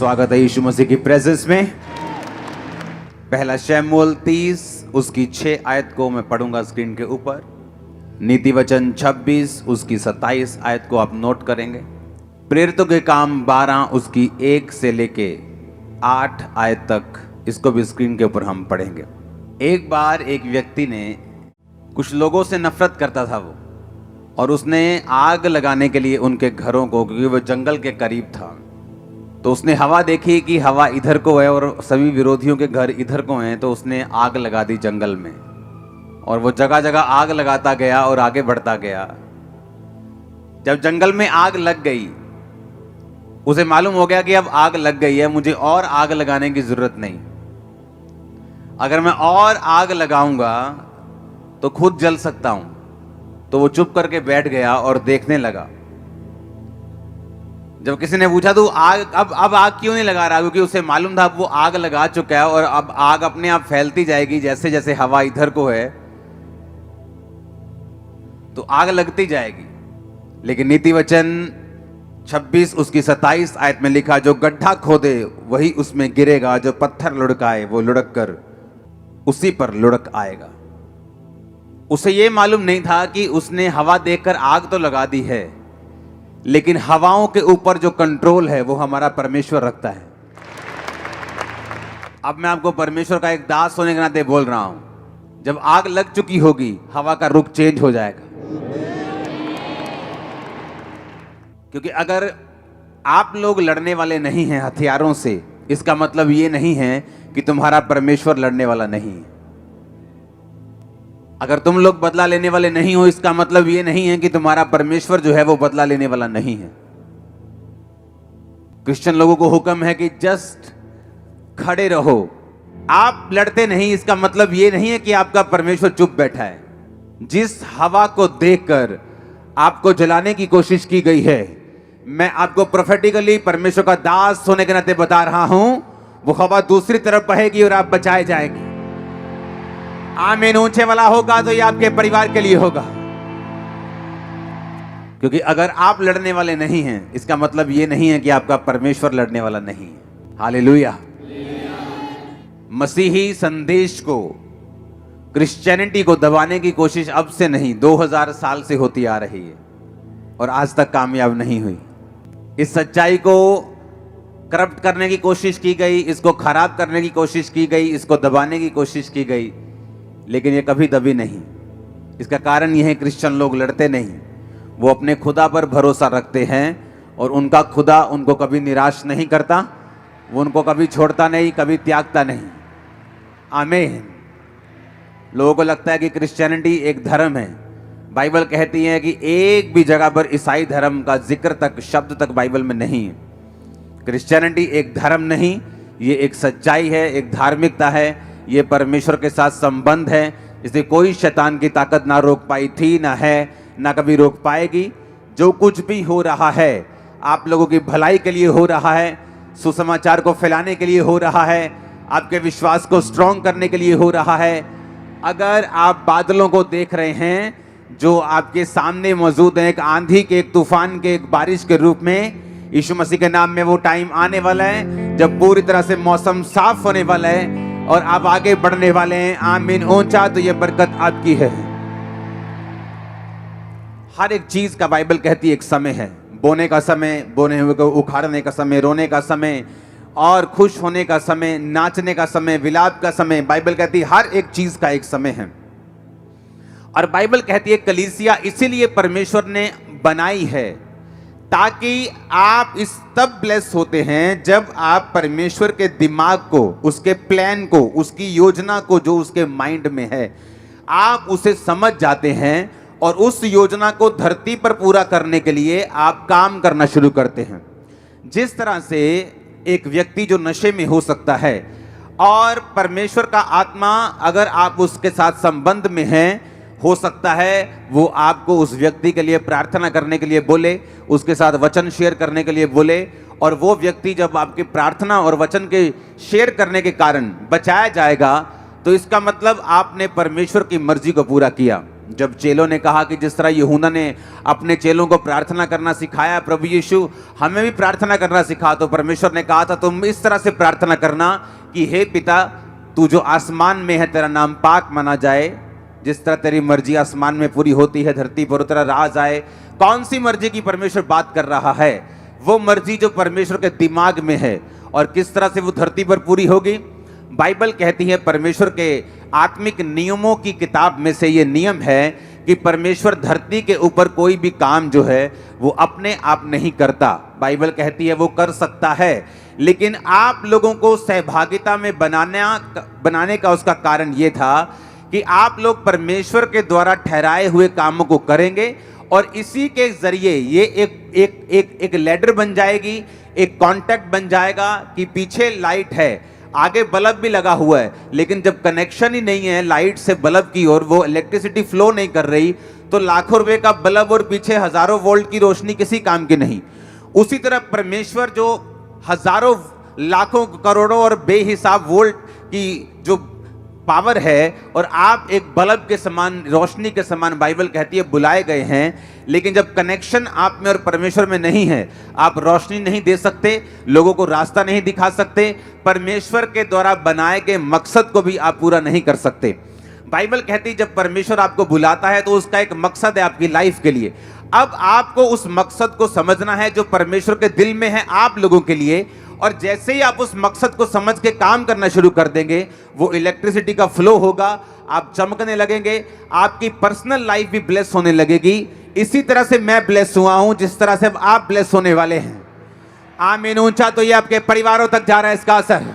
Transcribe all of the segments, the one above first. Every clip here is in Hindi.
स्वागत है यीशु मसीह की प्रेजेंस में। पहला शमूएल 30 उसकी 6 आयत को मैं पढ़ूंगा स्क्रीन के ऊपर। नीति वचन 26 उसकी 27 आयत को आप नोट करेंगे। प्रेरितों के काम 12 उसकी 1 से लेके 8 आयत तक, इसको भी स्क्रीन के ऊपर हम पढ़ेंगे। एक बार एक व्यक्ति ने, कुछ लोगों से नफरत करता था वो, और उसने आग लगाने के लिए उनके घरों को, क्योंकि वो जंगल के करीब था, तो उसने हवा देखी कि हवा इधर को है और सभी विरोधियों के घर इधर को हैं, तो उसने आग लगा दी जंगल में। और वो जगह जगह आग लगाता गया और आगे बढ़ता गया। जब जंगल में आग लग गई, उसे मालूम हो गया कि अब आग लग गई है, मुझे और आग लगाने की जरूरत नहीं। अगर मैं और आग लगाऊंगा तो खुद जल सकता हूं। तो वो चुप करके बैठ गया और देखने लगा। जब किसी ने पूछा तो आग अब आग क्यों नहीं लगा रहा, क्योंकि उसे मालूम था अब वो आग लगा चुका है और अब आग अपने आप फैलती जाएगी। जैसे जैसे हवा इधर को है तो आग लगती जाएगी। लेकिन नीति वचन 26 उसकी 27 आयत में लिखा, जो गड्ढा खोदे वही उसमें गिरेगा, जो पत्थर लुढ़काए वो लुढ़क कर उसी पर लुढ़क आएगा। उसे यह मालूम नहीं था कि उसने हवा देखकर आग तो लगा दी है, लेकिन हवाओं के ऊपर जो कंट्रोल है वो हमारा परमेश्वर रखता है। अब मैं आपको परमेश्वर का एक दास होने के नाते बोल रहा हूं, जब आग लग चुकी होगी हवा का रुख चेंज हो जाएगा। क्योंकि अगर आप लोग लड़ने वाले नहीं हैं हथियारों से, इसका मतलब ये नहीं है कि तुम्हारा परमेश्वर लड़ने वाला नहीं है। अगर तुम लोग बदला लेने वाले नहीं हो, इसका मतलब यह नहीं है कि तुम्हारा परमेश्वर जो है वो बदला लेने वाला नहीं है। क्रिश्चियन लोगों को हुक्म है कि जस्ट खड़े रहो। आप लड़ते नहीं, इसका मतलब यह नहीं है कि आपका परमेश्वर चुप बैठा है। जिस हवा को देखकर आपको जलाने की कोशिश की गई है, मैं आपको प्रोफेटिकली परमेश्वर का दास होने के नाते बता रहा हूं, वो हवा दूसरी तरफ बहेगी और आप बचाए जाएंगे। आमीन ऊंचे वाला होगा तो ये आपके परिवार के लिए होगा। क्योंकि अगर आप लड़ने वाले नहीं हैं, इसका मतलब ये नहीं है कि आपका परमेश्वर लड़ने वाला नहीं है। हालेलुया। मसीही संदेश को, क्रिश्चियनिटी को दबाने की कोशिश अब से नहीं, 2000 साल से होती आ रही है और आज तक कामयाब नहीं हुई। इस सच्चाई को करप्ट करने की कोशिश की गई, इसको खराब करने की कोशिश की गई, इसको दबाने की कोशिश की गई, लेकिन ये कभी दबी नहीं। इसका कारण यह है क्रिश्चियन लोग लड़ते नहीं, वो अपने खुदा पर भरोसा रखते हैं और उनका खुदा उनको कभी निराश नहीं करता, वो उनको कभी छोड़ता नहीं, कभी त्यागता नहीं। आमीन। लोगों को लगता है कि क्रिश्चियनिटी एक धर्म है। बाइबल कहती है कि एक भी जगह पर ईसाई धर्म का जिक्र तक, शब्द तक बाइबल में नहीं है। क्रिश्चियनिटी एक धर्म नहीं, ये एक सच्चाई है, एक धार्मिकता है, ये परमेश्वर के साथ संबंध है। इसे कोई शैतान की ताकत ना रोक पाई थी, ना है, ना कभी रोक पाएगी। जो कुछ भी हो रहा है आप लोगों की भलाई के लिए हो रहा है, सुसमाचार को फैलाने के लिए हो रहा है, आपके विश्वास को स्ट्रॉन्ग करने के लिए हो रहा है। अगर आप बादलों को देख रहे हैं जो आपके सामने मौजूद हैं, एक आंधी के, एक तूफान के, एक बारिश के रूप में, यीशु मसीह के नाम में वो टाइम आने वाला है जब पूरी तरह से मौसम साफ होने वाला है और आप आगे बढ़ने वाले हैं। आमीन ऊंचा, तो ये बरकत आपकी है। हर एक चीज का बाइबल कहती है एक समय है। बोने का समय, बोने हुए को उखाड़ने का समय, रोने का समय और खुश होने का समय, नाचने का समय, विलाप का समय। बाइबल कहती है हर एक चीज का एक समय है। और बाइबल कहती है कलीसिया इसीलिए परमेश्वर ने बनाई है ताकि आप इस तब ब्लेस होते हैं जब आप परमेश्वर के दिमाग को, उसके प्लान को, उसकी योजना को, जो उसके माइंड में है, आप उसे समझ जाते हैं और उस योजना को धरती पर पूरा करने के लिए आप काम करना शुरू करते हैं। जिस तरह से एक व्यक्ति जो नशे में हो सकता है और परमेश्वर का आत्मा अगर आप उसके साथ संबंध में हैं, हो सकता है वो आपको उस व्यक्ति के लिए प्रार्थना करने के लिए बोले, उसके साथ वचन शेयर करने के लिए बोले, और वो व्यक्ति जब आपकी प्रार्थना और वचन के शेयर करने के कारण बचाया जाएगा, तो इसका मतलब आपने परमेश्वर की मर्जी को पूरा किया। जब चेलों ने कहा कि जिस तरह यूहन्ना ने अपने चेलों को प्रार्थना करना सिखाया, प्रभु यीशु हमें भी प्रार्थना करना सिखा, तो परमेश्वर ने कहा था तुम इस तरह से प्रार्थना करना कि हे पिता, तू जो आसमान में है तेरा नाम पाक माना जाए, जिस तरह तेरी मर्जी आसमान में पूरी होती है धरती पर तेरा राज आए। कौन सी मर्जी की परमेश्वर बात कर रहा है? वो मर्जी जो परमेश्वर के दिमाग में है, और किस तरह से वो धरती पर पूरी होगी। बाइबल कहती है, परमेश्वर के आत्मिक नियमों की किताब में से ये नियम है कि परमेश्वर धरती के ऊपर कोई भी काम जो है वो अपने आप नहीं करता। बाइबल कहती है वो कर सकता है, लेकिन आप लोगों को सहभागिता में बनाने का उसका कारण ये था कि आप लोग परमेश्वर के द्वारा ठहराए हुए कामों को करेंगे, और इसी के जरिए ये एक लैडर बन जाएगी, एक कांटेक्ट बन जाएगा कि पीछे लाइट है, आगे बल्ब भी लगा हुआ है, लेकिन जब कनेक्शन ही नहीं है लाइट से बल्ब की ओर, वो इलेक्ट्रिसिटी फ्लो नहीं कर रही, तो लाखों रुपए का बल्ब और पीछे हजारों वोल्ट की रोशनी किसी काम की नहीं। उसी तरह परमेश्वर जो हजारों लाखों करोड़ों और बेहिसाब वोल्ट की जो पावर है, और आप एक बल्ब के समान, रोशनी के समान बाइबल कहती है बुलाए गए हैं, लेकिन जब कनेक्शन आप में और परमेश्वर में नहीं है, आप रोशनी नहीं दे सकते, लोगों को रास्ता नहीं दिखा सकते, परमेश्वर के द्वारा बनाए गए मकसद को भी आप पूरा नहीं कर सकते। बाइबल कहती है जब परमेश्वर आपको बुलाता है तो उसका एक मकसद है आपकी लाइफ के लिए। अब आपको उस मकसद को समझना है जो परमेश्वर के दिल में है आप लोगों के लिए, और जैसे ही आप उस मकसद को समझ के काम करना शुरू कर देंगे, वो इलेक्ट्रिसिटी का फ्लो होगा, आप चमकने लगेंगे, आपकी पर्सनल लाइफ भी ब्लेस होने लगेगी। इसी तरह से मैं ब्लेस हुआ हूं, जिस तरह से अब आप ब्लेस होने वाले हैं। आमीन ऊंचा तो ये आपके परिवारों तक जा रहा है इसका असर।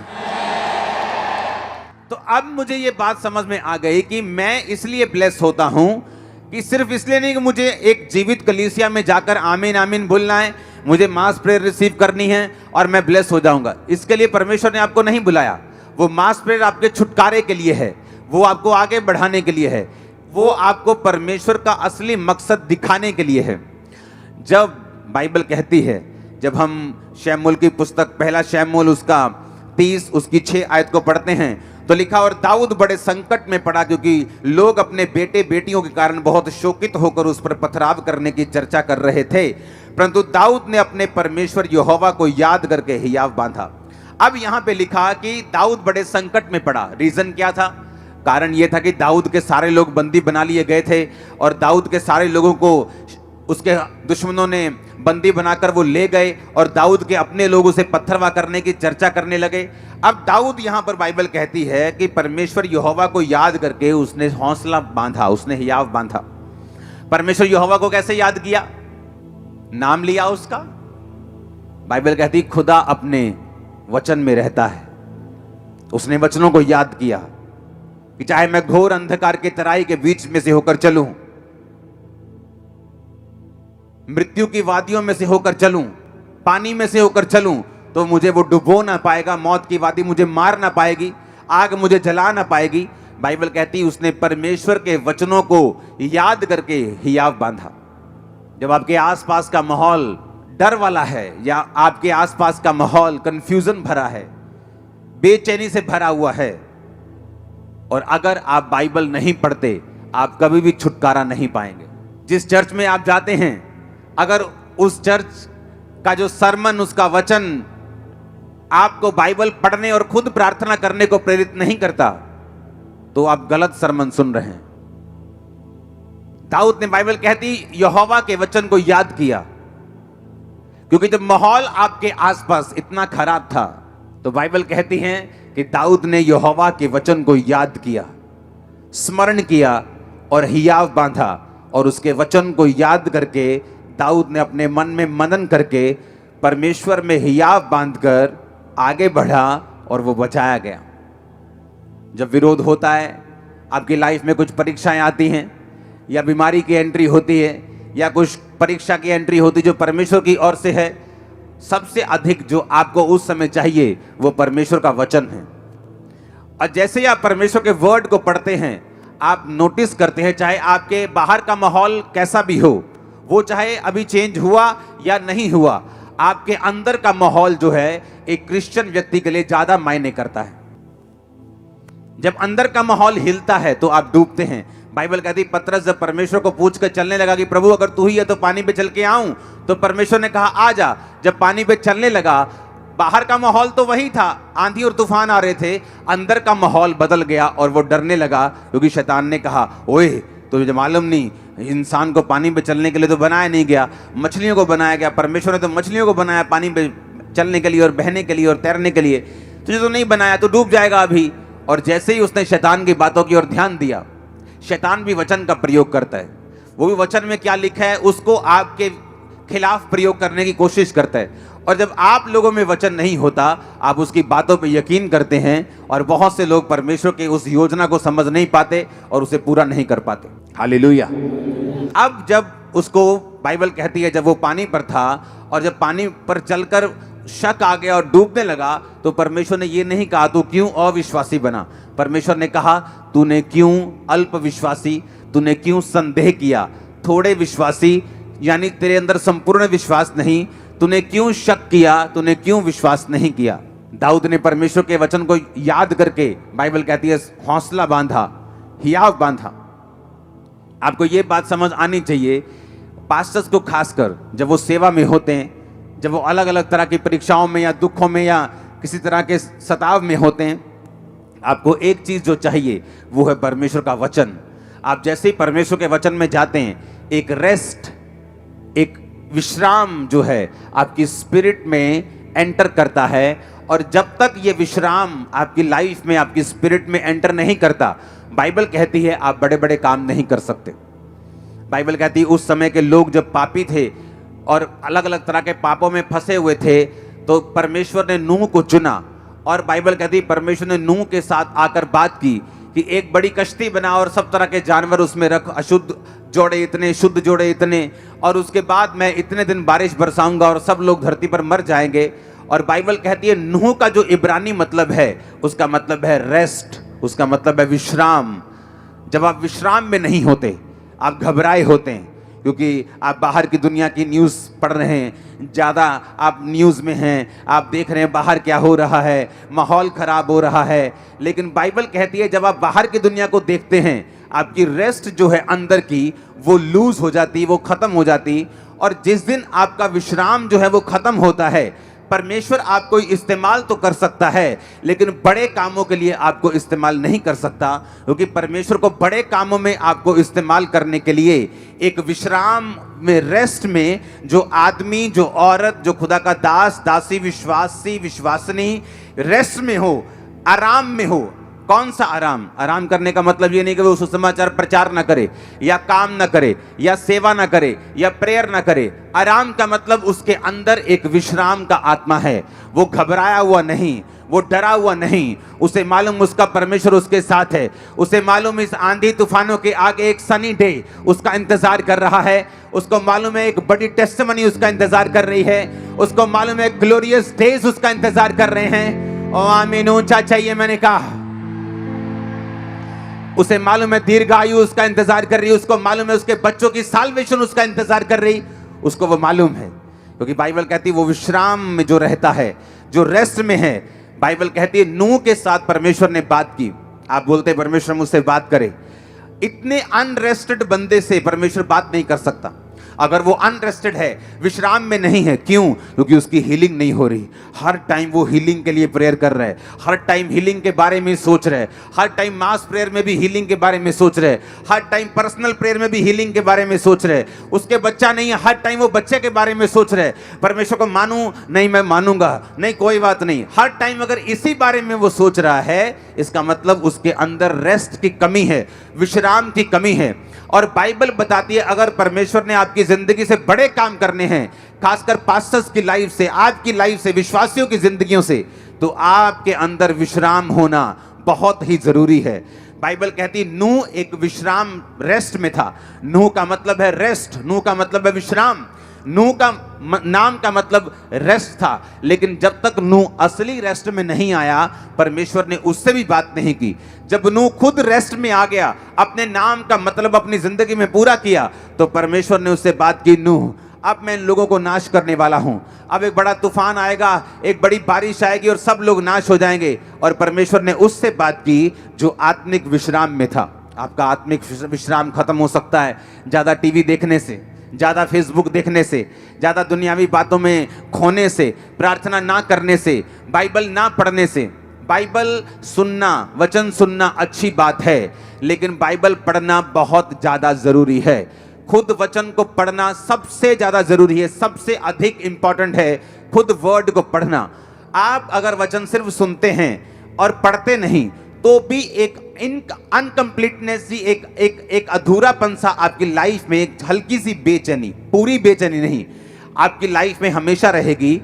तो अब मुझे ये बात समझ में आ गई कि मैं इसलिए ब्लेस होता हूं कि सिर्फ इसलिए नहीं कि मुझे एक जीवित कलीसिया में जाकर आमीन आमीन बोलना है, मुझे मास प्रेयर रिसीव करनी है और मैं ब्लेस हो जाऊंगा। इसके लिए परमेश्वर ने आपको नहीं बुलाया। वो मास प्रेयर आपके छुटकारे के लिए है, वो आपको आगे बढ़ाने के लिए है, वो आपको परमेश्वर का असली मकसद दिखाने के लिए है। जब बाइबल कहती है, जब हम शमूएल की पुस्तक पहला शमूएल उसका 30 उसकी 6 आयत को पढ़ते हैं तो लिखा, और दाऊद बड़े संकट में पड़ा क्योंकि लोग अपने बेटे बेटियों के कारण बहुत शोकित होकर उस पर पथराव करने की चर्चा कर रहे थे, परंतु दाऊद ने अपने परमेश्वर यहोवा को याद करके हियाव बांधा। अब यहां पे लिखा कि दाऊद बड़े संकट में पड़ा। रीजन क्या था? कारण यह था कि दाऊद के सारे लोग बंदी बना लिए गए थे, और दाऊद के सारे लोगों को उसके दुश्मनों ने बंदी बनाकर वो ले गए, और दाऊद के अपने लोगों से पत्थरवा करने की चर्चा करने लगे। अब दाऊद यहां पर बाइबल कहती है कि परमेश्वर यहोवा को याद करके उसने हौसला बांधा, उसने हियाव बांधा। परमेश्वर यहोवा को कैसे याद किया? नाम लिया उसका। बाइबल कहती खुदा अपने वचन में रहता है। उसने वचनों को याद किया कि चाहे मैं घोर अंधकार के तराई के बीच में से होकर चलूं, मृत्यु की वादियों में से होकर चलूं, पानी में से होकर चलूं, तो मुझे वो डुबो ना पाएगा, मौत की वादी मुझे मार ना पाएगी, आग मुझे जला ना पाएगी। बाइबल कहती उसने परमेश्वर के वचनों को याद करके हियाव बांधा। जब आपके आसपास का माहौल डर वाला है, या आपके आसपास का माहौल कंफ्यूजन भरा है, बेचैनी से भरा हुआ है, और अगर आप बाइबल नहीं पढ़ते, आप कभी भी छुटकारा नहीं पाएंगे। जिस चर्च में आप जाते हैं, अगर उस चर्च का जो सरमन, उसका वचन आपको बाइबल पढ़ने और खुद प्रार्थना करने को प्रेरित नहीं करता, तो आप गलत सरमन सुन रहे हैं। दाऊद ने, बाइबल कहती, यहोवा के वचन को याद किया, क्योंकि जब माहौल आपके आसपास इतना खराब था, तो बाइबल कहती है कि दाऊद ने यहोवा के वचन को याद किया, स्मरण किया और हियाव बांधा, और उसके वचन को याद करके दाऊद ने अपने मन में मनन करके परमेश्वर में हियाव बांधकर आगे बढ़ा, और वो बचाया गया। जब विरोध होता है, आपकी लाइफ में कुछ परीक्षाएं आती हैं, या बीमारी की एंट्री होती है, या कुछ परीक्षा की एंट्री होती जो परमेश्वर की ओर से है, सबसे अधिक जो आपको उस समय चाहिए वो परमेश्वर का वचन है। और जैसे ही आप परमेश्वर के वर्ड को पढ़ते हैं, आप नोटिस करते हैं, चाहे आपके बाहर का माहौल कैसा भी हो, वो चाहे अभी चेंज हुआ या नहीं हुआ, आपके अंदर का माहौल जो है एक क्रिश्चियन व्यक्ति के लिए ज्यादा मायने करता है। जब अंदर का माहौल हिलता है तो आप डूबते हैं। बाइबल कहती पतरस जब परमेश्वर को पूछ कर चलने लगा कि प्रभु अगर तू ही है तो पानी पे चल के आऊं, तो परमेश्वर ने कहा आ जा। जब पानी पे चलने लगा, बाहर का माहौल तो वही था, आंधी और तूफान आ रहे थे, अंदर का माहौल बदल गया और वो डरने लगा, क्योंकि शैतान ने कहा ओए तुझे मालूम नहीं, इंसान को पानी पे चलने के लिए तो बनाया नहीं गया, मछलियों को बनाया गया। परमेश्वर ने तो मछलियों को बनाया पानी पे चलने के लिए और बहने के लिए और तैरने के लिए, तुझे तो नहीं बनाया, तो डूब जाएगा अभी। और जैसे ही उसने शैतान की बातों की ओर ध्यान दिया, शैतान भी वचन का प्रयोग करता है, वो भी वचन में क्या लिखा है उसको आपके खिलाफ प्रयोग करने की कोशिश करता है। और जब आप लोगों में वचन नहीं होता, आप उसकी बातों पे यकीन करते हैं, और बहुत से लोग परमेश्वर की उस योजना को समझ नहीं पाते और उसे पूरा नहीं कर पाते। हालेलुया। अब जब उसको बाइबल कहती है जब वो पानी पर था और जब पानी पर चलकर शक आ गया और डूबने लगा, तो परमेश्वर ने ये नहीं कहा तू क्यों अविश्वासी बना। परमेश्वर ने कहा तूने क्यों अल्प विश्वासी, तूने क्यों संदेह किया, थोड़े विश्वासी, यानी तेरे अंदर संपूर्ण विश्वास नहीं, तूने क्यों शक किया, तूने क्यों विश्वास नहीं किया। दाऊद ने परमेश्वर के वचन को याद करके, बाइबल कहती है हौसला बांधा, हियाव बांधा। आपको ये बात समझ आनी चाहिए, पास्टर्स को खासकर जब वो सेवा में होते हैं, जब वो अलग अलग तरह की परीक्षाओं में या दुखों में या किसी तरह के सताव में होते हैं, आपको एक चीज जो चाहिए वो है परमेश्वर का वचन। आप जैसे ही परमेश्वर के वचन में जाते हैं, एक रेस्ट, एक विश्राम जो है आपकी स्पिरिट में एंटर करता है। और जब तक ये विश्राम आपकी लाइफ में, आपकी स्पिरिट में एंटर नहीं करता, बाइबल कहती है आप बड़े बड़े काम नहीं कर सकते। बाइबल कहती है उस समय के लोग जब पापी थे और अलग अलग तरह के पापों में फंसे हुए थे, तो परमेश्वर ने नूह को चुना, और बाइबल कहती है परमेश्वर ने नूह के साथ आकर बात की कि एक बड़ी कश्ती बना और सब तरह के जानवर उसमें रख, अशुद्ध जोड़े इतने, शुद्ध जोड़े इतने, और उसके बाद मैं इतने दिन बारिश बरसाऊंगा और सब लोग धरती पर मर जाएंगे। और बाइबल कहती है नूह का जो इब्रानी मतलब है, उसका मतलब है रेस्ट, उसका मतलब है विश्राम। जब आप विश्राम में नहीं होते, आप घबराए होते हैं, क्योंकि आप बाहर की दुनिया की न्यूज़ पढ़ रहे हैं, ज़्यादा आप न्यूज़ में हैं, आप देख रहे हैं बाहर क्या हो रहा है, माहौल ख़राब हो रहा है। लेकिन बाइबल कहती है जब आप बाहर की दुनिया को देखते हैं, आपकी रेस्ट जो है अंदर की, वो लूज हो जाती, वो ख़त्म हो जाती। और जिस दिन आपका विश्राम जो है वो ख़त्म होता है, परमेश्वर आपको इस्तेमाल तो कर सकता है, लेकिन बड़े कामों के लिए आपको इस्तेमाल नहीं कर सकता, क्योंकि परमेश्वर को बड़े कामों में आपको इस्तेमाल करने के लिए एक विश्राम में, रेस्ट में, जो आदमी, जो औरत, जो खुदा का दास, दासी, विश्वासी, विश्वासनी रेस्ट में हो, आराम में हो। कौन सा आराम? आराम करने का मतलब ये नहीं कि वो सुसमाचार प्रचार ना करे, या काम ना करे, या सेवा ना करे, या प्रेयर ना करे। आराम का मतलब उसके अंदर एक विश्राम का आत्मा है। वो घबराया हुआ नहीं, वो डरा हुआ नहीं, उसे मालूम उसका परमेश्वर उसके साथ है, उसे मालूम इस आंधी तूफानों के आगे एक सनी डे उसका इंतजार कर रहा है, उसको मालूम है एक बड़ी टेस्टिमनी उसका इंतजार कर रही है, उसको मालूम है ग्लोरियस डेज उसका इंतजार कर रहे हैं। ओ आमीन, ऊंचा चाहिए मैंने कहा। उसे मालूम है दीर्घायु उसका इंतजार कर रही है, उसको मालूम है उसके बच्चों की साल्वेशन उसका इंतजार कर रही, उसको वो मालूम है, क्योंकि बाइबल कहती है वो विश्राम में जो रहता है, जो रेस्ट में है। बाइबल कहती है नूह के साथ परमेश्वर ने बात की। आप बोलते हैं परमेश्वर मुझसे बात करे, इतने अनरेस्टेड बंदे से परमेश्वर बात नहीं कर सकता। अगर वो अनरेस्टेड है, विश्राम में नहीं है, क्यों? क्योंकि उसकी हीलिंग नहीं हो रही। हर टाइम वो हीलिंग के लिए प्रेयर कर रहे हैं, हर टाइम हीलिंग के बारे में सोच रहे हैं, हर टाइम मास प्रेयर में भी हीलिंग के बारे में सोच रहे हैं, हर टाइम पर्सनल प्रेयर में भी हीलिंग के बारे में सोच रहे हैं। उसके बच्चा नहीं है, हर टाइम वो बच्चे के बारे में सोच रहे हैं। परमेश्वर को मानूं नहीं, मैं मानूंगा नहीं, कोई बात नहीं। हर टाइम अगर इसी बारे में वो सोच रहा है, इसका मतलब उसके अंदर रेस्ट की कमी है, विश्राम की कमी है। और बाइबल बताती है अगर परमेश्वर ने आपकी जिंदगी से बड़े काम करने हैं, खासकर पास्टर्स की लाइफ से, आपकी लाइफ से, विश्वासियों की जिंदगियों से, तो आपके अंदर विश्राम होना बहुत ही जरूरी है। बाइबल कहती नूह एक विश्राम, रेस्ट में था। नूह का मतलब है रेस्ट, नूह का मतलब है विश्राम, नूह का नाम का मतलब रेस्ट था। लेकिन जब तक नूह असली रेस्ट में नहीं आया, परमेश्वर ने उससे भी बात नहीं की। जब नूह खुद रेस्ट में आ गया, अपने नाम का मतलब अपनी जिंदगी में पूरा किया, तो परमेश्वर ने उससे बात की, नूह अब मैं इन लोगों को नाश करने वाला हूं। अब एक बड़ा तूफान आएगा, एक बड़ी बारिश आएगी और सब लोग नाश हो जाएंगे। और परमेश्वर ने उससे बात की जो आत्मिक विश्राम में था। आपका आत्मिक विश्राम खत्म हो सकता है ज़्यादा टीवी देखने से, ज़्यादा फेसबुक देखने से, ज़्यादा दुनियावी बातों में खोने से, प्रार्थना ना करने से, बाइबल ना पढ़ने से। बाइबल सुनना, वचन सुनना अच्छी बात है, लेकिन बाइबल पढ़ना बहुत ज़्यादा ज़रूरी है। खुद वचन को पढ़ना सबसे ज़्यादा ज़रूरी है, सबसे अधिक इंपॉर्टेंट है खुद वर्ड को पढ़ना। आप अगर वचन सिर्फ सुनते हैं और पढ़ते नहीं तो भी एक अनकम्प्लीटनेस, एक अधूरापन सा आपकी लाइफ में, एक हल्की सी बेचैनी, पूरी बेचैनी नहीं, आपकी लाइफ में हमेशा रहेगी,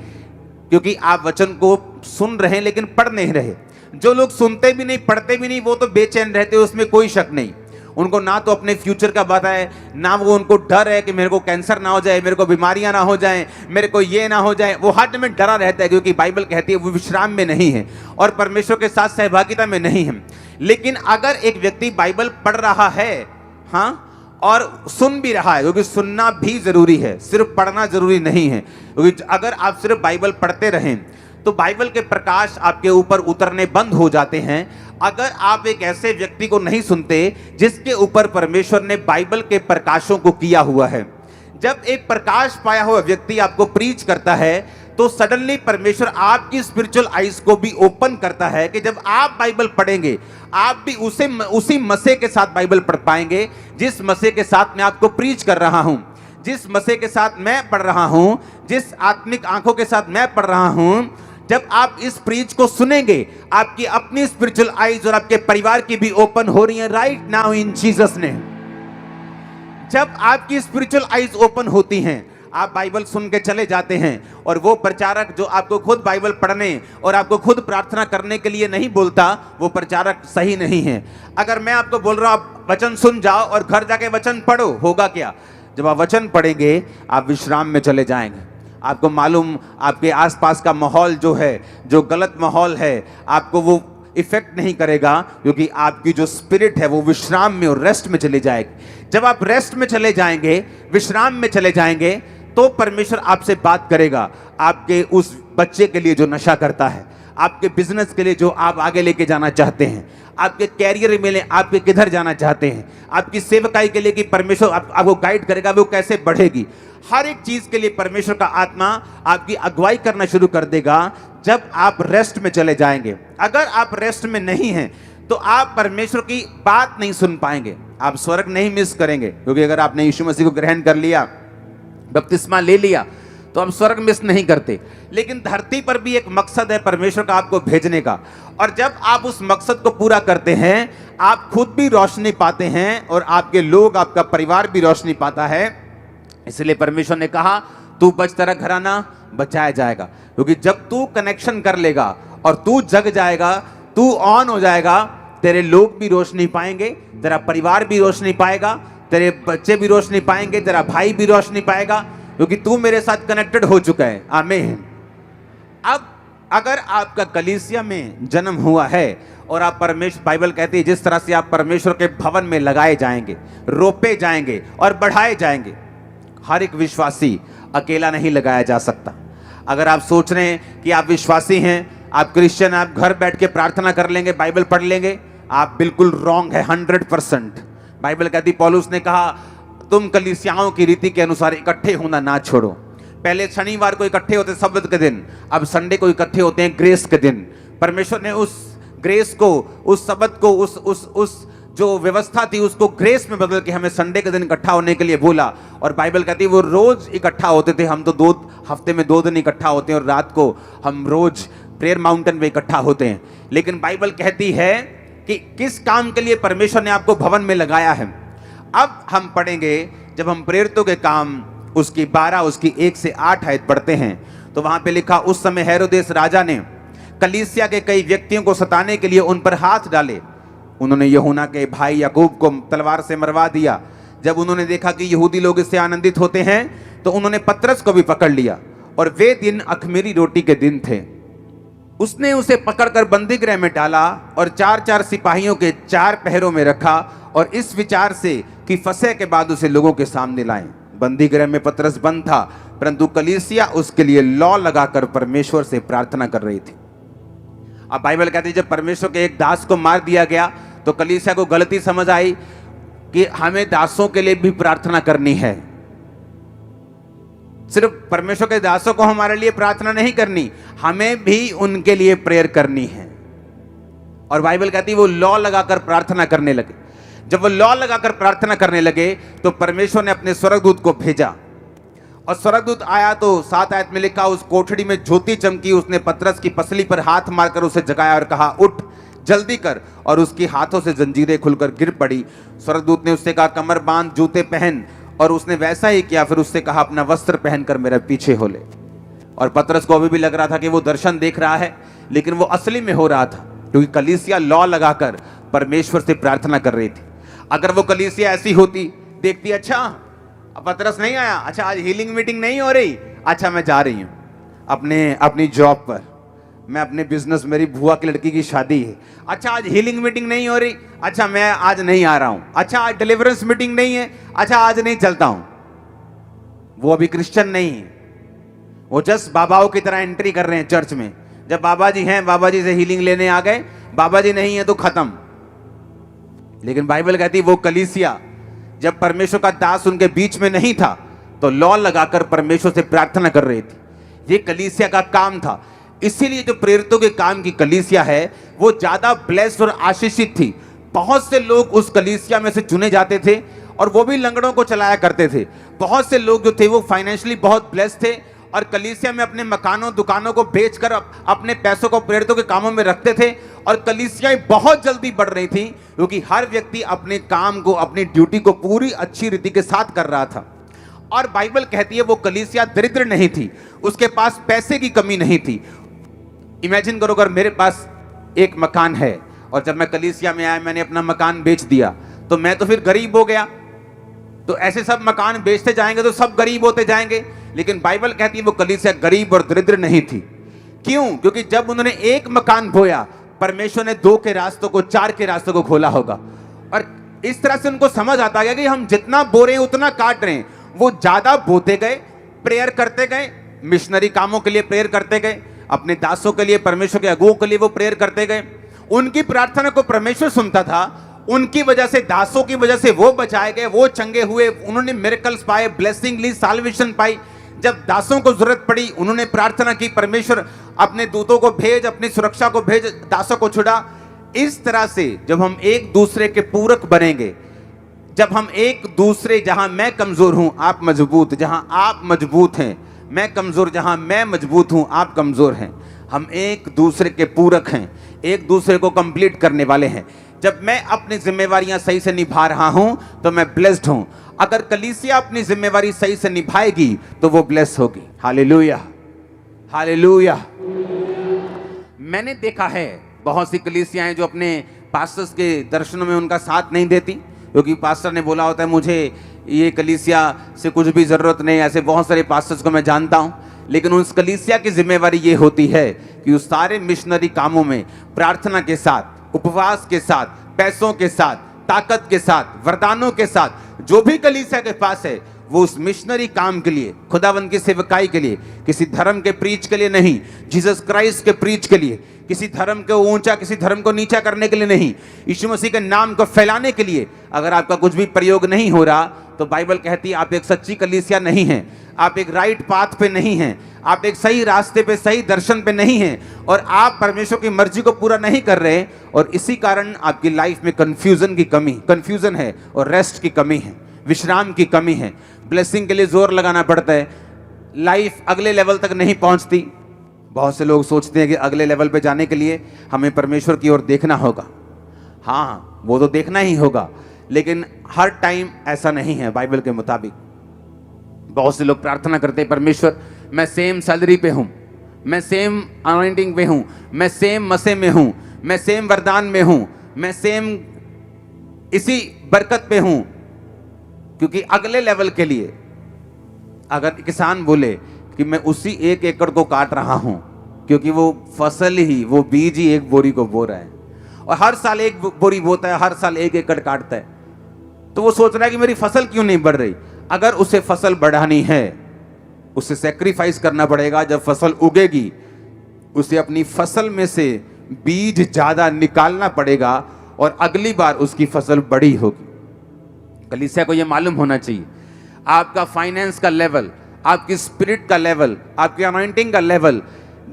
क्योंकि आप वचन को सुन रहे हैं लेकिन पढ़ नहीं रहे। जो लोग सुनते भी नहीं, पढ़ते भी नहीं, वो तो बेचैन रहते, उसमें कोई शक नहीं। उनको ना तो अपने फ्यूचर का पता है, ना वो उनको डर है कि मेरे को कैंसर ना हो जाए, मेरे को बीमारियां ना हो जाए, मेरे को ये ना हो जाए। वो हर में डरा रहता है, क्योंकि बाइबल कहती है वो विश्राम में नहीं है और परमेश्वर के साथ सहभागिता में नहीं है। लेकिन अगर एक व्यक्ति बाइबल पढ़ रहा है, हाँ, और सुन भी रहा है, क्योंकि सुनना भी जरूरी है, सिर्फ पढ़ना जरूरी नहीं है। क्योंकि अगर आप सिर्फ बाइबल पढ़ते रहें तो बाइबल के प्रकाश आपके ऊपर उतरने बंद हो जाते हैं। अगर आप एक ऐसे व्यक्ति को नहीं सुनते जिसके ऊपर परमेश्वर ने बाइबल के प्रकाशों को किया हुआ है, जब एक प्रकाश पाया हुआ व्यक्ति आपको प्रीच करता है तो सडनली परमेश्वर आपकी स्पिरिचुअल आइज को भी ओपन करता है कि जब आप बाइबल पढ़ेंगे आप भी उसी मसीह के साथ बाइबल पढ़ पाएंगे जिस मसीह के साथ मैं आपको प्रीच कर रहा हूं, जिस मसीह के साथ मैं पढ़ रहा हूं, जिस आत्मिक आंखों के साथ मैं पढ़ रहा हूं। जब आप इस प्रीच को सुनेंगे, आपकी अपनी स्पिरिचुअल आइज और आपके परिवार की भी ओपन हो रही है right now in Jesus name. जब आपकी स्पिरिचुअल आइज ओपन होती हैं, आप बाइबल सुन के चले जाते हैं, और वो प्रचारक जो आपको खुद बाइबल पढ़ने और आपको खुद प्रार्थना करने के लिए नहीं बोलता, वो प्रचारक सही नहीं है। अगर मैं आपको बोल रहा हूं आप वचन सुन जाओ और घर जाके वचन पढ़ो, होगा क्या? जब आप वचन पढ़ेंगे आप विश्राम में चले जाएंगे। आपको मालूम, आपके आसपास का माहौल जो है, जो गलत माहौल है, आपको वो इफेक्ट नहीं करेगा, क्योंकि आपकी जो स्पिरिट है वो विश्राम में और रेस्ट में चले जाएगी। जब आप रेस्ट में चले जाएंगे, विश्राम में चले जाएंगे, तो परमेश्वर आपसे बात करेगा। आपके उस बच्चे के लिए जो नशा करता है, आपके बिजनेस के लिए जो आप आगे लेके जाना चाहते हैं, आपके कैरियर में आपके किधर जाना चाहते हैं, आपकी सेवकाई के लिए कि परमेश्वर आपको गाइड करेगा वो कैसे बढ़ेगी, हर एक चीज के लिए परमेश्वर का आत्मा आपकी अगुवाई करना शुरू कर देगा जब आप रेस्ट में चले जाएंगे। अगर आप रेस्ट में नहीं हैं तो आप परमेश्वर की बात नहीं सुन पाएंगे, आप स्वर्ग नहीं मिस करेंगे। क्योंकि अगर आपने यीशु मसीह को ग्रहण कर लिया, बपतिस्मा ले लिया, तो आप स्वर्ग मिस नहीं करते। लेकिन धरती पर भी एक मकसद है परमेश्वर का आपको भेजने का, और जब आप उस मकसद को पूरा करते हैं, आप खुद भी रोशनी पाते हैं और आपके लोग, आपका परिवार भी रोशनी पाता है। इसलिए परमेश्वर ने कहा तू बच, तेरा घराना बचाया जाएगा। क्योंकि जब तू कनेक्शन कर लेगा और तू जग जाएगा, तू ऑन हो जाएगा, तेरे लोग भी रोशनी पाएंगे, तेरा परिवार भी रोशनी पाएगा, तेरे बच्चे भी रोशनी पाएंगे, तेरा भाई भी रोशनी पाएगा, क्योंकि तू मेरे साथ कनेक्टेड हो चुका है। आमीन। अब अगर आपका कलीसिया में जन्म हुआ है और आप परमेश्वर, बाइबल कहती है जिस तरह से आप परमेश्वर के भवन में लगाए जाएंगे, रोपे जाएंगे और बढ़ाए जाएंगे। हर एक विश्वासी अकेला नहीं लगाया जा सकता। अगर आप सोच रहे हैं कि आप विश्वासी हैं, आप क्रिश्चियन, आप घर बैठ के प्रार्थना कर लेंगे, बाइबल पढ़ लेंगे, आप बिल्कुल रॉन्ग है 100%। बाइबल कहती, पौलुस ने कहा तुम कलीसियाओं की रीति के अनुसार इकट्ठे होना ना छोड़ो। पहले शनिवार को इकट्ठे होते सब्त के दिन, अब संडे को इकट्ठे होते हैं ग्रेस के दिन। परमेश्वर ने उस ग्रेस को, उस सब्त को, उस जो व्यवस्था थी उसको ग्रेस में बदल के हमें संडे के दिन इकट्ठा होने के लिए बोला। और बाइबल कहती है वो रोज इकट्ठा होते थे, हम तो हफ्ते में 2 दिन इकट्ठा होते हैं और रात को हम रोज प्रेयर माउंटेन में इकट्ठा होते हैं। लेकिन बाइबल कहती है कि किस काम के लिए परमेश्वर ने आपको भवन में लगाया है। अब हम पढ़ेंगे, जब हम प्रेरितों के काम उसकी 12, उसकी 1 से 8 आयत पढ़ते हैं, तो वहां पे लिखा, उस समय हेरोदेस राजा ने कलीसिया के कई व्यक्तियों को सताने के लिए उन पर हाथ डाले। उन्होंने यूहन्ना के भाई याकूब को तलवार से मरवा दिया। जब उन्होंने देखा कि यहूदी लोग इससे आनंदित होते हैं, तो उन्होंने पतरस को भी पकड़ लिया, और वे दिन अख़मीरी रोटी के दिन थे। उसने उसे पकड़कर बंदी गृह में डाला और 4-4 सिपाहियों के 4 पहरों में रखा, और इस विचार से कि फसह के बाद उसे लोगों के सामने लाएं। बंदी गृह में पतरस बंद था, परंतु कलीसिया उसके लिए लौ लगाकर परमेश्वर से प्रार्थना कर रही थी। अब बाइबल कहती है जब परमेश्वर के एक दास को मार दिया गया, तो कलीसिया को गलती समझ आई कि हमें दासों के लिए भी प्रार्थना करनी है। सिर्फ परमेश्वर के दासों को हमारे लिए प्रार्थना नहीं करनी, हमें भी उनके लिए प्रेयर करनी है। और बाइबल कहती है वो लॉ लगाकर प्रार्थना करने लगे। जब वो लॉ लगाकर प्रार्थना करने लगे तो परमेश्वर ने अपने स्वर्गदूत को भेजा, और स्वर्गदूत आया तो 7 आयत में लिखा, उस कोठड़ी में ज्योति चमकी, उसने पतरस की पसली पर हाथ मारकर उसे जगाया और कहा, उठ जल्दी कर। और उसकी हाथों से जंजीरें खुलकर गिर पड़ी। स्वर्गदूत ने उससे कहा, कमर बांध, जूते पहन, और उसने वैसा ही किया। फिर उससे कहा, अपना वस्त्र पहनकर मेरे पीछे हो ले। और पतरस को अभी भी लग रहा था कि वो दर्शन देख रहा है, लेकिन वो असली में हो रहा था, क्योंकि कलीसिया लॉ लगाकर परमेश्वर से प्रार्थना कर रही थी। अगर वो कलीसिया ऐसी होती, देखती, अच्छा अब पतरस नहीं आया, अच्छा आज हीलिंग मीटिंग नहीं हो रही, अच्छा मैं जा रही हूं अपनी जॉब पर, मैं अपने बिजनेस, मेरी बुआ की लड़की की शादी है, अच्छा आज हीलिंग मीटिंग नहीं हो रही, अच्छा मैं आज नहीं आ रहा हूं, अच्छा आज डिलीवरेंस मीटिंग नहीं है, अच्छा आज नहीं चलता हूं। वो अभी क्रिश्चियन नहीं है, वो जस्ट बाबाओं की तरह एंट्री कर रहे हैं चर्च में। जब बाबा जी हैं, बाबा जी से हीलिंग लेने आ गए, बाबा जी नहीं है तो खत्म। लेकिन बाइबल कहती है वो कलीसिया, जब परमेश्वर का दास उनके बीच में नहीं था तो लॉ लगाकर परमेश्वर से प्रार्थना कर रही थी। ये कलीसिया का काम था। इसीलिए जो प्रेरितों के काम की कलीसिया है वो ज्यादा ब्लेस्ड और आशीषित थी। बहुत से लोग उस कलीसिया में से चुने जाते थे, और वो भी लंगड़ों को चलाया करते थे। बहुत से लोग जो थे वो फाइनेंशियली बहुत ब्लेस्ड थे, और कलीसिया में अपने मकानों दुकानों को बेचकर अपने पैसों को प्रेरितों के कामों में रखते थे। और कलीसियाएं बहुत जल्दी बढ़ रही थी, क्योंकि हर व्यक्ति अपने काम को, अपनी ड्यूटी को पूरी अच्छी रीति के साथ कर रहा था। और बाइबल कहती है वो कलीसिया दरिद्र नहीं थी, उसके पास पैसे की कमी नहीं थी। इमेजिन करो, अगर मेरे पास एक मकान है और जब मैं कलीसिया में आया मैंने अपना मकान बेच दिया, तो मैं तो फिर गरीब हो गया। तो ऐसे सब मकान बेचते जाएंगे तो सब गरीब होते जाएंगे। लेकिन बाइबल कहती है वो कलीसिया गरीब और दरिद्र नहीं थी। क्यों? क्योंकि जब उन्होंने एक मकान बोया, परमेश्वर ने 2 के रास्तों को, 4 के रास्तों को खोला होगा। और इस तरह से उनको समझ आता गया कि हम जितना बो रहे हैं उतना काट रहे हैं। वो ज्यादा बोते गए, प्रेयर करते गए, मिशनरी कामों के लिए प्रेयर करते गए, अपने दासों के लिए, परमेश्वर के अगुओं के लिए वो प्रेयर करते गए। उनकी प्रार्थना को परमेश्वर सुनता था। उनकी वजह से, दासों की वजह से वो बचाए गए, वो चंगे हुए, उन्होंने मिरेकल्स पाए, ब्लेसिंग ली, साल्वेशन पाई। जब दासों को जरूरत पड़ी उन्होंने प्रार्थना की, परमेश्वर अपने दूतों को भेज, अपनी सुरक्षा को भेज, दासों को छुड़ा। इस तरह से जब हम एक दूसरे के पूरक बनेंगे, जब हम एक दूसरे, जहां मैं कमजोर हूं आप मजबूत, जहां आप मजबूत हैं मैं कमजोर, जहां मैं मजबूत हूं आप कमजोर हैं, हम एक दूसरे के पूरक हैं, एक दूसरे को कंप्लीट करने वाले हैं। जब मैं अपनी जिम्मेवारियां सही से निभा रहा हूं तो मैं ब्लेस्ड हूं। अगर कलीसिया अपनी जिम्मेवारी सही से निभाएगी तो वो ब्लेस होगी। Hallelujah, hallelujah. मैंने देखा है बहुत सी कलीसियाएं जो अपने पास्टर्स के दर्शनों में उनका साथ नहीं देती, क्योंकि पास्टर ने बोला होता है मुझे ये कलीसिया से कुछ भी जरूरत नहीं। ऐसे बहुत सारे पास्टर्स को मैं जानता हूं, लेकिन उस कलीसिया की जिम्मेवारी ये होती है कि उस सारे मिशनरी कामों में प्रार्थना के साथ, उपवास के साथ, पैसों के साथ, ताकत के साथ, वरदानों के साथ, जो भी कलीसिया के पास है वो उस मिशनरी काम के लिए, खुदावंद की सेवकाई के लिए, किसी धर्म के प्रीच के लिए नहीं, जीसस क्राइस्ट के प्रीच के लिए, किसी धर्म को ऊंचा, किसी धर्म को नीचा करने के लिए नहीं, यीशु मसीह के नाम को फैलाने के लिए। अगर आपका कुछ भी प्रयोग नहीं हो रहा तो बाइबल कहती है आप एक सच्ची कलीसिया नहीं हैं, आप एक राइट पाथ पे नहीं हैं, आप एक सही रास्ते पे, सही दर्शन पे नहीं हैं, और आप परमेश्वर की मर्जी को पूरा नहीं कर रहे। और इसी कारण आपकी लाइफ में कंफ्यूजन है, और रेस्ट की कमी है, विश्राम की कमी है। ब्लेसिंग के लिए जोर लगाना पड़ता है, लाइफ अगले लेवल तक नहीं पहुंचती। बहुत से लोग सोचते हैं कि अगले लेवल पे जाने के लिए हमें परमेश्वर की ओर देखना होगा। हाँ, वो तो देखना ही होगा, लेकिन हर टाइम ऐसा नहीं है बाइबल के मुताबिक। बहुत से लोग प्रार्थना करते हैं, परमेश्वर मैं सेम सैलरी पे हूं, मैं सेम अनॉइंटिंग पे हूं, मैं सेम मसे में हूं, मैं सेम वरदान में हूं, मैं सेम इसी बरकत पे हूं। क्योंकि अगले लेवल के लिए अगर किसान बोले कि मैं उसी 1 एकड़ को काट रहा हूं, क्योंकि वो फसल ही, वो बीज ही 1 बोरी को बो रहा है, और हर साल 1 बोरी बोता है, हर साल 1 एकड़ काटता है, तो वो सोच रहा है कि मेरी फसल क्यों नहीं बढ़ रही। अगर उसे फसल बढ़ानी है, उसे सैक्रिफाइस करना पड़ेगा। जब फसल उगेगी उसे अपनी फसल में से बीज ज्यादा निकालना पड़ेगा, और अगली बार उसकी फसल बड़ी होगी। कलीसिया को यह मालूम होना चाहिए, आपका फाइनेंस का लेवल, आपकी स्पिरिट का लेवल, आपकी अनॉइंटिंग का लेवल,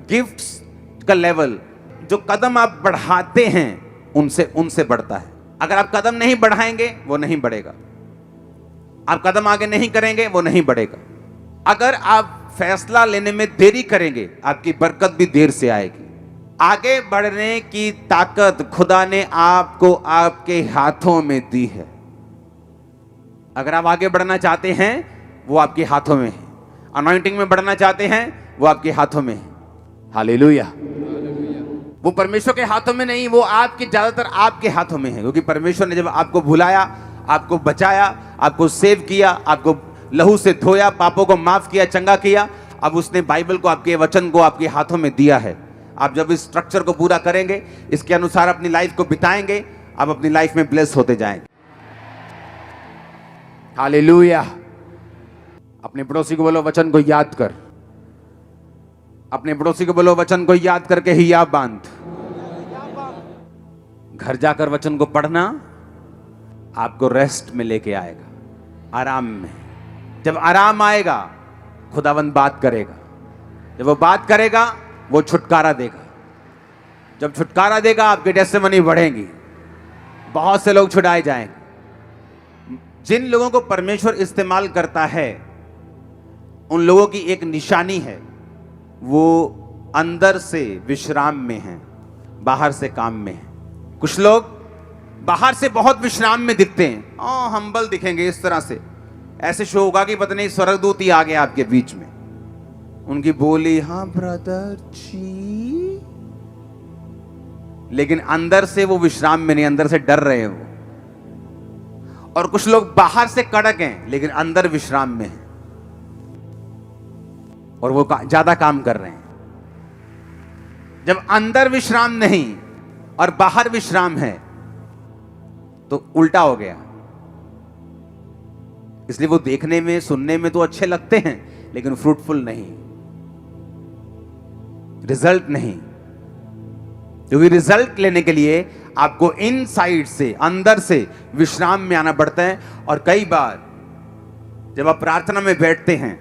गिफ्ट्स का लेवल, जो कदम आप बढ़ाते हैं उनसे बढ़ता है। अगर आप कदम नहीं बढ़ाएंगे वो नहीं बढ़ेगा, आप कदम आगे नहीं करेंगे वो नहीं बढ़ेगा। अगर आप फैसला लेने में देरी करेंगे आपकी बरकत भी देर से आएगी। आगे बढ़ने की ताकत खुदा ने आपको आपके हाथों में दी है। अगर आप आगे बढ़ना चाहते हैं वो आपके हाथों में है, अनॉइंटिंग में बढ़ना चाहते हैं वो आपके हाथों में है। हालेलुया। वो परमेश्वर के हाथों में नहीं, वो आपके ज्यादातर आपके हाथों में है, क्योंकि परमेश्वर ने जब आपको बुलाया, आपको बचाया, आपको सेव किया, आपको लहू से धोया, पापों को माफ किया, चंगा किया, अब उसने बाइबल को, आपके वचन को आपके हाथों में दिया है। आप जब इस स्ट्रक्चर को पूरा करेंगे, इसके अनुसार अपनी लाइफ को बिताएंगे, आप अपनी लाइफ में ब्लेस होते जाएंगे। हालेलुया। अपने पड़ोसी को बोलो वचन को याद कर। अपने पड़ोसी को बोलो वचन को याद करके ही याद बांध। घर जाकर वचन को पढ़ना आपको रेस्ट में लेके आएगा, आराम में। जब आराम आएगा खुदावंद बात करेगा, जब वो बात करेगा वो छुटकारा देगा। जब छुटकारा देगा आपकी टेस्टिमनी बढ़ेगी, बहुत से लोग छुड़ाए जाएंगे। जिन लोगों को परमेश्वर इस्तेमाल करता है उन लोगों की एक निशानी है, वो अंदर से विश्राम में हैं, बाहर से काम में हैं। कुछ लोग बाहर से बहुत विश्राम में दिखते हैं, हम्बल दिखेंगे इस तरह से, ऐसे शो होगा कि पता नहीं स्वर्गदूत ही आ गया आपके बीच में। उनकी बोली हाँ ब्रदर जी, लेकिन अंदर से वो विश्राम में नहीं, अंदर से डर रहे हैं वो। और कुछ लोग बाहर से कड़क हैं लेकिन अंदर विश्राम में हैं और वो ज्यादा काम कर रहे हैं। जब अंदर विश्राम नहीं और बाहर विश्राम है तो उल्टा हो गया। इसलिए वो देखने में, सुनने में तो अच्छे लगते हैं लेकिन फ्रूटफुल नहीं, रिजल्ट नहीं। क्योंकि रिजल्ट लेने के लिए आपको इनसाइड से, अंदर से विश्राम में आना पड़ता है। और कई बार जब आप प्रार्थना में बैठते हैं,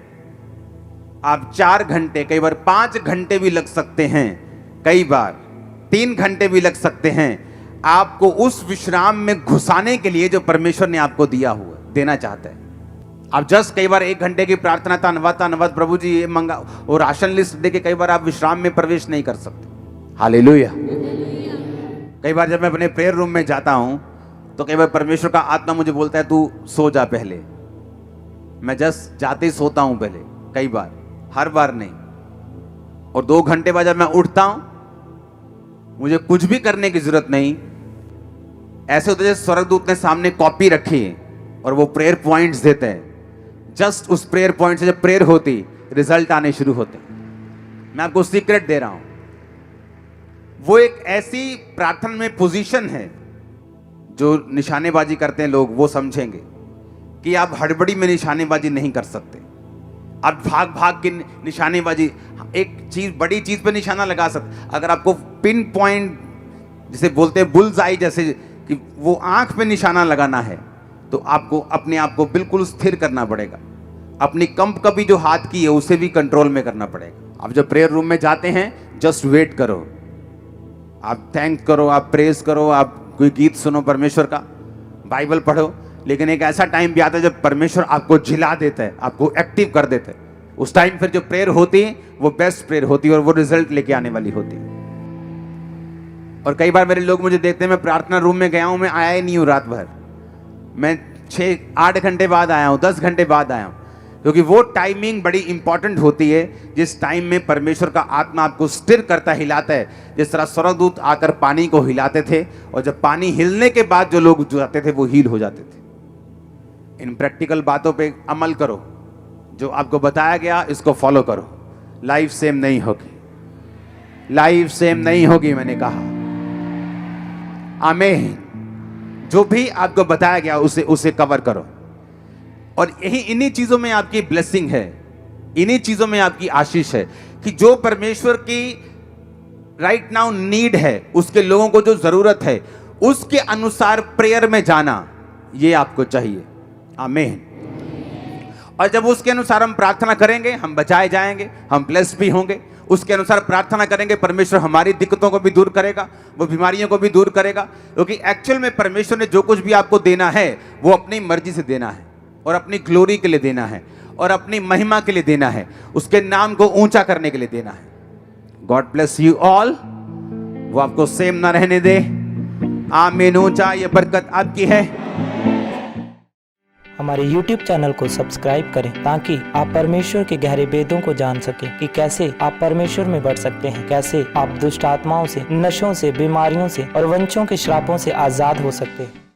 आप 4 घंटे, कई बार 5 घंटे भी लग सकते हैं, कई बार 3 घंटे भी लग सकते हैं, आपको उस विश्राम में घुसाने के लिए जो परमेश्वर ने आपको दिया हुआ, देना चाहता है। आप जस्ट कई बार 1 घंटे की प्रार्थना, धन्यवाद प्रभु जी ये मंगा, वो राशन लिस्ट देके कई बार आप विश्राम में प्रवेश नहीं कर सकते। हालेलुया। कई बार जब मैं अपने प्रेयर रूम में जाता हूं तो कई बार परमेश्वर का आत्मा मुझे बोलता है तू सो जा पहले। मैं जस्ट जाते ही सोता हूं पहले, कई बार, हर बार नहीं। और 2 घंटे बाद जब मैं उठता हूं, मुझे कुछ भी करने की जरूरत नहीं। ऐसे होता है जैसे स्वर्गदूत ने सामने कॉपी रखी है और वो प्रेयर पॉइंट्स देते हैं। जस्ट उस प्रेयर पॉइंट से जब प्रेयर होती, रिजल्ट आने शुरू होते। मैं आपको सीक्रेट दे रहा हूं, वो एक ऐसी प्रार्थना में पोजीशन है, जो निशानेबाजी करते हैं लोग वो समझेंगे कि आप हड़बड़ी में निशानेबाजी नहीं कर सकते। आप भाग भाग के निशानेबाजी, एक चीज, बड़ी चीज पे निशाना लगा सकते। अगर आपको पिन पॉइंट जिसे बोलते हैं बुल्स आई, जैसे कि वो आंख पे निशाना लगाना है, तो आपको अपने आप को बिल्कुल स्थिर करना पड़ेगा। अपनी कंप कभी जो हाथ की है उसे भी कंट्रोल में करना पड़ेगा। आप जब प्रेयर रूम में जाते हैं, जस्ट वेट करो, आप थैंक करो, आप प्रेज करो, आप कोई गीत सुनो परमेश्वर का, बाइबल पढ़ो। लेकिन एक ऐसा टाइम भी आता है जब परमेश्वर आपको झिला देता है, आपको एक्टिव कर देता है। उस टाइम फिर जो प्रेयर होती है वो बेस्ट प्रेयर होती है और वो रिजल्ट लेके आने वाली होती है। और कई बार मेरे लोग मुझे देखते हैं, मैं प्रार्थना रूम में गया हूं, मैं आया ही नहीं हूं रात भर, मैं 6-8 घंटे बाद आया हूं, 10 घंटे बाद आया हूं। क्योंकि वो टाइमिंग बड़ी इंपॉर्टेंट होती है, जिस टाइम में परमेश्वर का आत्मा आपको स्थिर करता, हिलाता है। जिस तरह स्वर्गदूत आकर पानी को हिलाते थे और जब पानी हिलने के बाद जो लोग जाते थे वो हील हो जाते थे। इन प्रैक्टिकल बातों पे अमल करो, जो आपको बताया गया इसको फॉलो करो। लाइफ सेम नहीं होगी, लाइफ सेम नहीं होगी, मैंने कहा। आमीन। जो भी आपको बताया गया उसे कवर करो। और यही, इन्हीं चीजों में आपकी ब्लेसिंग है, इन्हीं चीजों में आपकी आशीष है कि जो परमेश्वर की राइट नाउ नीड है, उसके लोगों को जो जरूरत है उसके अनुसार प्रेयर में जाना, ये आपको चाहिए। आमीन। और जब उसके अनुसार हम प्रार्थना करेंगे, हम बचाए जाएंगे, हम ब्लेस्ड भी होंगे। उसके अनुसार प्रार्थना करेंगे, परमेश्वर हमारी दिक्कतों को भी दूर करेगा, वो बीमारियों को भी दूर करेगा। क्योंकि एक्चुअल में परमेश्वर ने जो कुछ भी आपको देना है वो अपनी मर्जी से देना है, और अपनी ग्लोरी के लिए देना है, और अपनी महिमा के लिए देना है, उसके नाम को ऊंचा करने के लिए देना है। God bless you all. वो आपको सेम ना रहने दे। आमीन। ऊंचा ये बरकत आपकी है। हमारे YouTube चैनल को सब्सक्राइब करें ताकि आप परमेश्वर के गहरे भेदों को जान सकें कि कैसे आप परमेश्वर में बढ़ सकते हैं, कैसे आप दुष्ट आत्माओं से, नशों से, बीमारियों से और वंशों के श्रापों से आजाद हो सकते हैं।